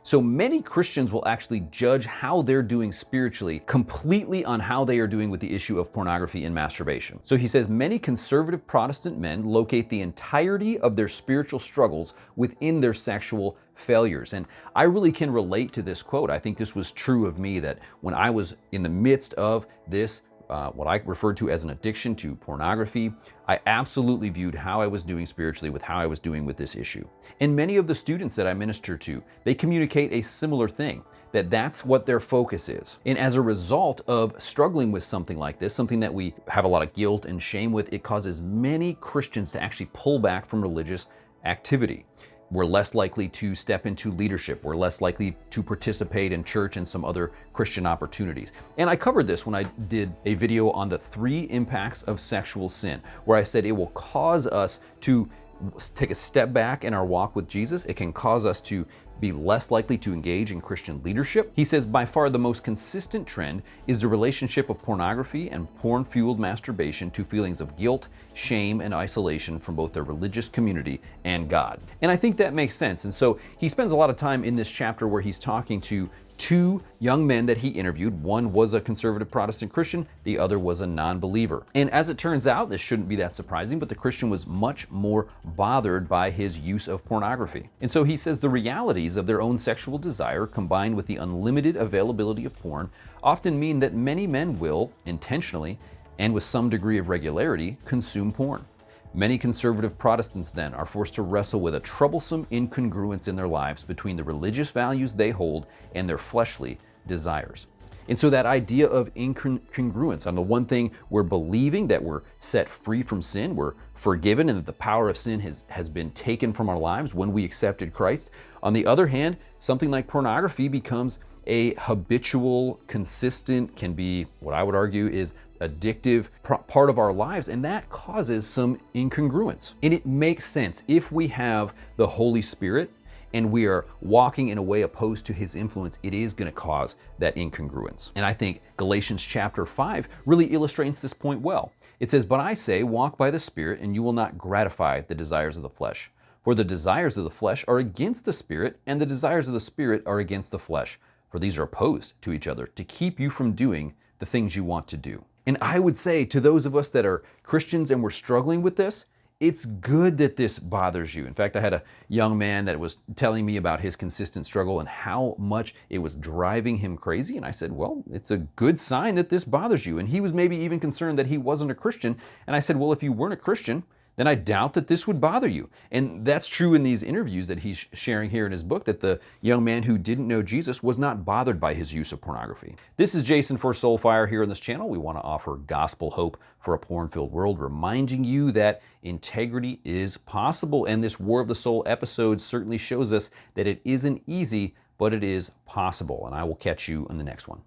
So many Christians will actually judge how they're doing spiritually completely on how they are doing with the issue of pornography and masturbation. So he says many conservative Protestant men locate the entirety of their spiritual struggles within their sexual failures. And I really can relate to this quote. I think this was true of me, that when I was in the midst of this what I referred to as an addiction to pornography, I absolutely viewed how I was doing spiritually with how I was doing with this issue. And many of the students that I minister to, they communicate a similar thing, that that's what their focus is. And as a result of struggling with something like this, something that we have a lot of guilt and shame with, it causes many Christians to actually pull back from religious activity. We're less likely to step into leadership. We're less likely to participate in church and some other Christian opportunities. And I covered this when I did a video on the 3 impacts of sexual sin, where I said it will cause us to take a step back in our walk with Jesus. It can cause us to be less likely to engage in Christian leadership. He says by far the most consistent trend is the relationship of pornography and porn-fueled masturbation to feelings of guilt, shame, and isolation from both their religious community and God. And I think that makes sense. And so he spends a lot of time in this chapter where he's talking to 2 young men that he interviewed. One was a conservative Protestant Christian, the other was a non-believer. And as it turns out, this shouldn't be that surprising, but the Christian was much more bothered by his use of pornography. And so he says the realities of their own sexual desire combined with the unlimited availability of porn often mean that many men will, intentionally and with some degree of regularity, consume porn. Many conservative Protestants then are forced to wrestle with a troublesome incongruence in their lives between the religious values they hold and their fleshly desires. And so that idea of incongruence, on the one thing, we're believing that we're set free from sin, we're forgiven, and that the power of sin has been taken from our lives when we accepted Christ. On the other hand, something like pornography becomes a habitual, consistent, can be what I would argue is addictive part of our lives, and that causes some incongruence. And it makes sense if we have the Holy Spirit and we are walking in a way opposed to his influence, it is going to cause that incongruence. And I think Galatians chapter 5 really illustrates this point well. It says, "But I say, walk by the Spirit, and you will not gratify the desires of the flesh. For the desires of the flesh are against the Spirit, and the desires of the Spirit are against the flesh. For these are opposed to each other to keep you from doing the things you want to do." And I would say to those of us that are Christians and we're struggling with this, it's good that this bothers you. In fact, I had a young man that was telling me about his consistent struggle and how much it was driving him crazy. And I said, well, it's a good sign that this bothers you. And he was maybe even concerned that he wasn't a Christian. And I said, well, if you weren't a Christian, then I doubt that this would bother you. And that's true in these interviews that he's sharing here in his book, that the young man who didn't know Jesus was not bothered by his use of pornography. This is Jason for Soulfire here on this channel. We want to offer gospel hope for a porn-filled world, reminding you that integrity is possible. And this War of the Soul episode certainly shows us that it isn't easy, but it is possible. And I will catch you in the next one.